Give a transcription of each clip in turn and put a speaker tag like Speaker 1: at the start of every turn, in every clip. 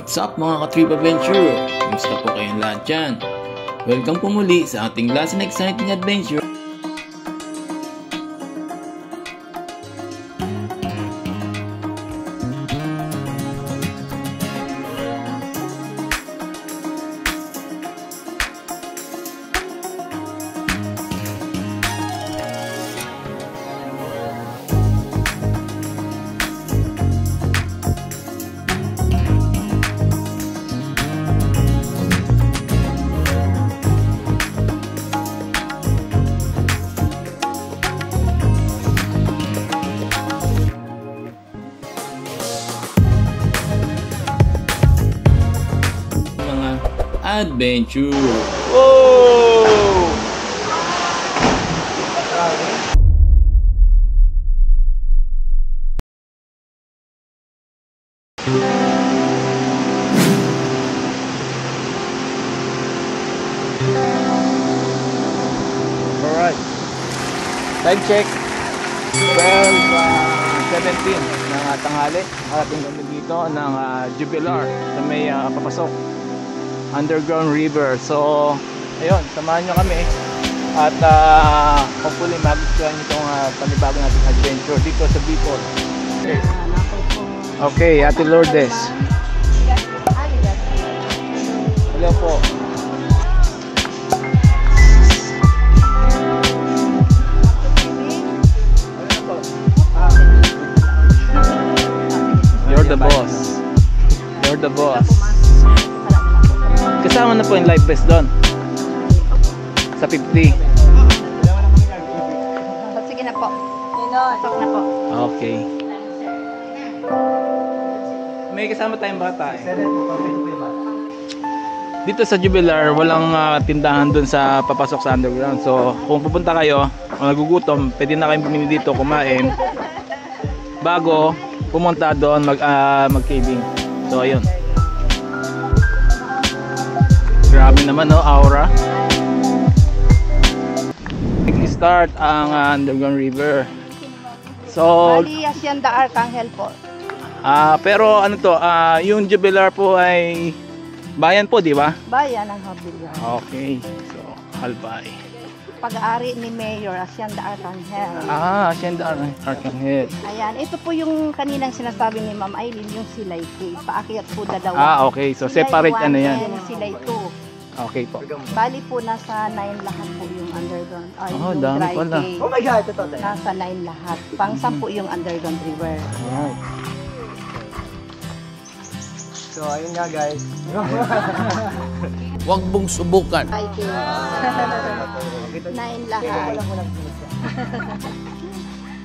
Speaker 1: What's up mga ka-Trip Adventure? Kumusta po kayong lahat dyan? Welcome po muli sa ating last and exciting adventure. Adventure. Whoa! Alright. Time check. 12:17 ng tanghali. Ating kami dito ng Jubilar sa may papasok underground river. So ayun, samahan nyo kami at hopefully magustuhan nyo itong panibago nating adventure dito sa Bicol. Okay, Ate Lourdes. Hello po. You're the boss. You're the boss. Kasama na po yung live vest doon sa 50.
Speaker 2: Sige na po. Pasok na po.
Speaker 1: Okay. May kasama tayong bata eh. Dito sa Jubilar, walang tindahan doon sa papasok sa underground. So kung pupunta kayo, kung nagugutom, pwede na kayong bumili dito kumain bago pumunta doon mag-caving. So ayun. Grabe naman no, aura. Nag-start ang underground river. So,
Speaker 2: Bali, Hacienda Arcangel po.
Speaker 1: pero ano to, yung Jubilar po ay bayan po, di ba?
Speaker 2: Bayan ng Jubilar.
Speaker 1: Okay. So, Albay.
Speaker 2: Pag-aari ni Mayor Hacienda Arcangel.
Speaker 1: Hacienda Arcangel.
Speaker 2: Ayan, ito po yung kaninang sinasabi ni Ma'am Aileen, yung Silay Cave. Paakyat po dalawa.
Speaker 1: Okay. So, separate ano yan.
Speaker 2: Silay 2.
Speaker 1: Okay po.
Speaker 2: Bali po nasa 9 lahat po yung underground. Yung
Speaker 1: dami
Speaker 2: dry
Speaker 1: pala.
Speaker 2: cave.
Speaker 3: Oh my God, totoo.
Speaker 2: Nasa 9 lahat. Pang 10 yung underground river.
Speaker 1: Alright.
Speaker 3: So, ayun nga guys.
Speaker 1: Huwag mong subukan.
Speaker 2: Dry cave. 9 lahat.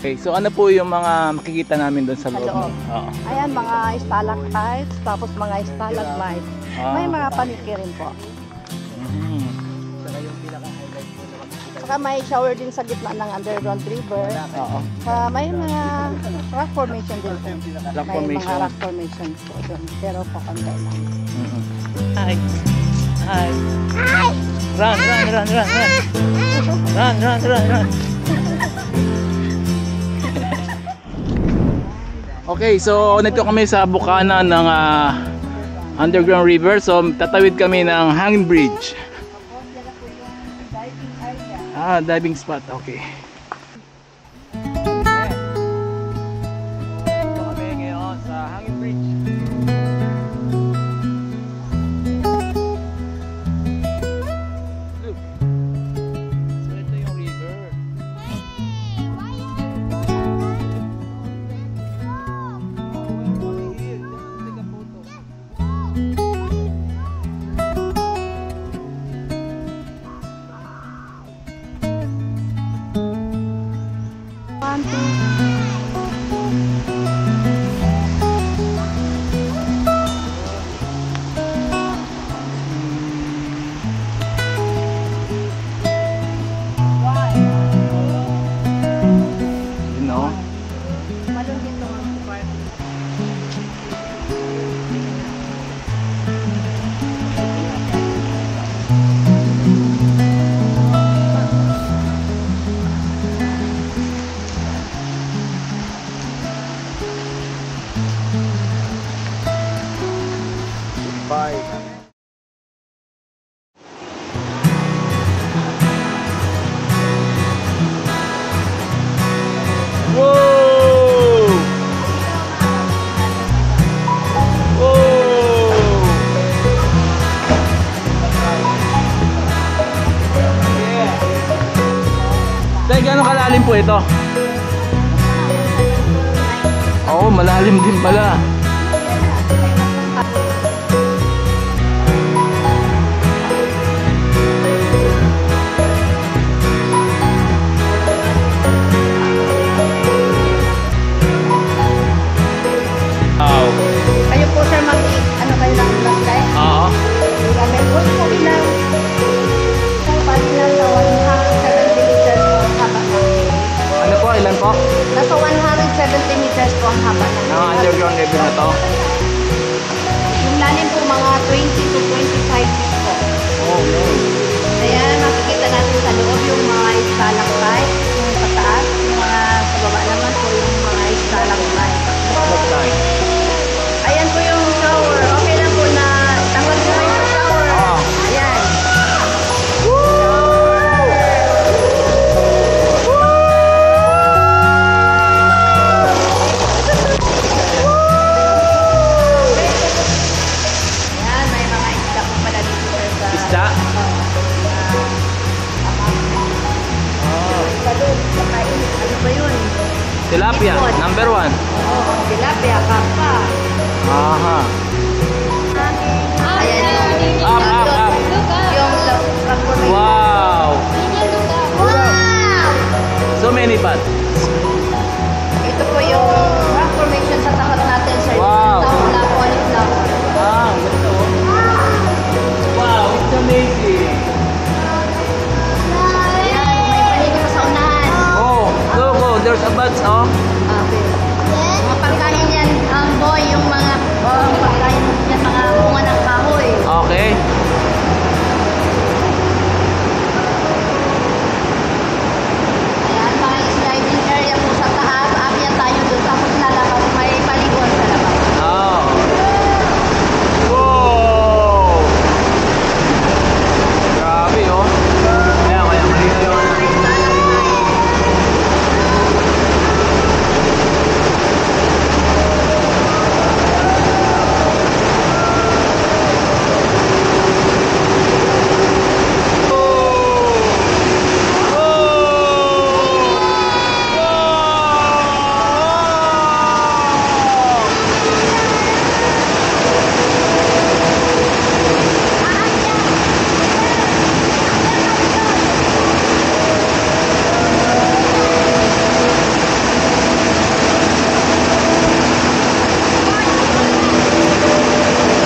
Speaker 1: Okay, so ano po yung mga makikita namin doon sa loob?
Speaker 2: loob.
Speaker 1: Oo.
Speaker 2: Ayan, mga stalactites, tapos mga stalagmites. May mga paniki rin po. Saka may shower din sa gitna ng underground river.
Speaker 1: Oo.
Speaker 2: May mga rock formation din po.
Speaker 1: Rock
Speaker 2: May
Speaker 1: formation.
Speaker 2: mga rock formations po doon. Pero po konti lang.
Speaker 1: Hi. Hi. Hi. Run. Run. Okay, so nito kami sa bukana ng underground river. So tatawid kami ng hanging bridge. Diving spot. Okay. Ito kami ngayon sa hanging bridge. Look. So ito yung river. gano'ng kalalim po ito? Oo, malalim din pala. Wow.
Speaker 2: Kayo po sir, ano kayo ng flashlight?
Speaker 1: Oo.
Speaker 2: May post po ilang palilang na 170 meters po ang haba na.
Speaker 1: Ano po? Ilan po?
Speaker 2: Nasa 170 meters po ang haba na.
Speaker 1: Ang underground river na to?
Speaker 2: Yung lalim po mga 20 to 25 feet po.
Speaker 1: Oh, no.
Speaker 2: Kaya makikita natin sa loob yung mga stalactite, yung sa taas, yung mga sa baba naman po yung mga stalagmite. Ayan po yung shower. Okay na po na tanggal ko na yung shower. Ayan. Ayan, may mga isda po pala dito sir sa...
Speaker 1: Isda?
Speaker 2: Ano ba yun?
Speaker 1: Tilapia, number 1.
Speaker 2: Tilapia, kapa.
Speaker 1: Aha.
Speaker 2: Ayan yung...
Speaker 1: Up, up, up.
Speaker 2: Yung transformation.
Speaker 1: Wow. So many pots.
Speaker 2: Ito po yung transformation sa tapat natin, sir.
Speaker 1: Wow.
Speaker 2: Sa cauliflower.
Speaker 1: Ah, ganda oh. Wow, it's amazing.
Speaker 2: Ayan, may paligo pa sa unahan.
Speaker 1: Oh, look, oh, there's a bats, oh.
Speaker 2: Okay. Mga pagkain yan, boy, yung mga pagkain yan, mga bunga ng kahoy.
Speaker 1: Okay.
Speaker 2: Ayan, mga sliding area po sa taas. Akyat tayo doon, tapos lalabas, may paliguan sa labas.
Speaker 1: Oh. Wow. Grabe, oh. Ayan, kaya malinaw yun.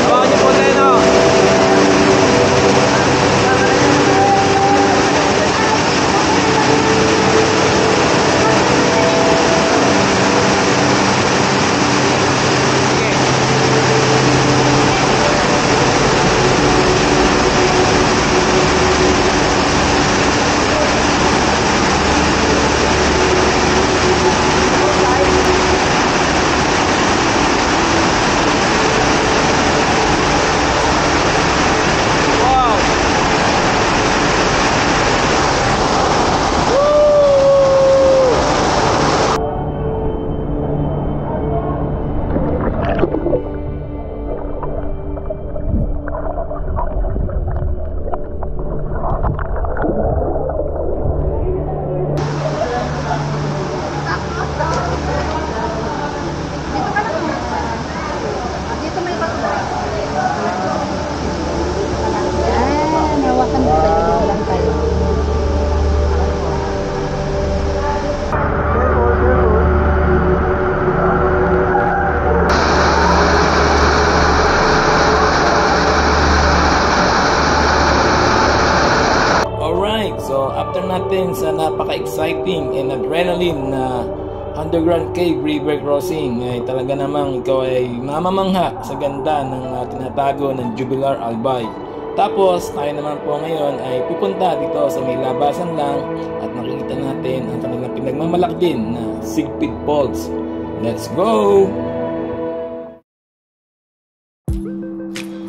Speaker 1: Hawakan niyo po, Leno. Wow.
Speaker 2: Dito may bato ba? Ayan, hawakan mo tayo. Dito lang tayo.
Speaker 1: Alright, so after natin sa napaka-exciting and adrenaline na underground cave river crossing, ay talaga namang ikaw ay mamamangha sa ganda ng tinatago ng Jubilar Albay. Tapos tayo naman po ngayon ay pupunta dito sa may labasan lang at makikita natin ang kanilang pinagmamalaki din na Siegfried Falls. Let's go!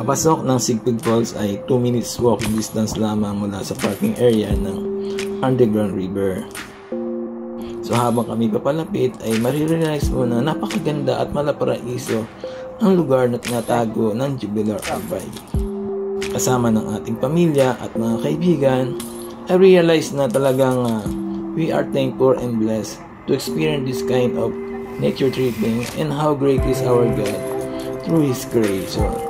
Speaker 1: Papasok ng Siegfried Falls ay 2 minutes walking distance lamang mula sa parking area ng underground river. So habang kami papalapit ay marirealize mo na napakaganda at malaparaiso ang lugar na tinatago ng Jubilar Albay. Kasama ng ating pamilya at mga kaibigan, I realize na talagang We are thankful and blessed to experience this kind of nature tripping, and how great is our God through His grace. So,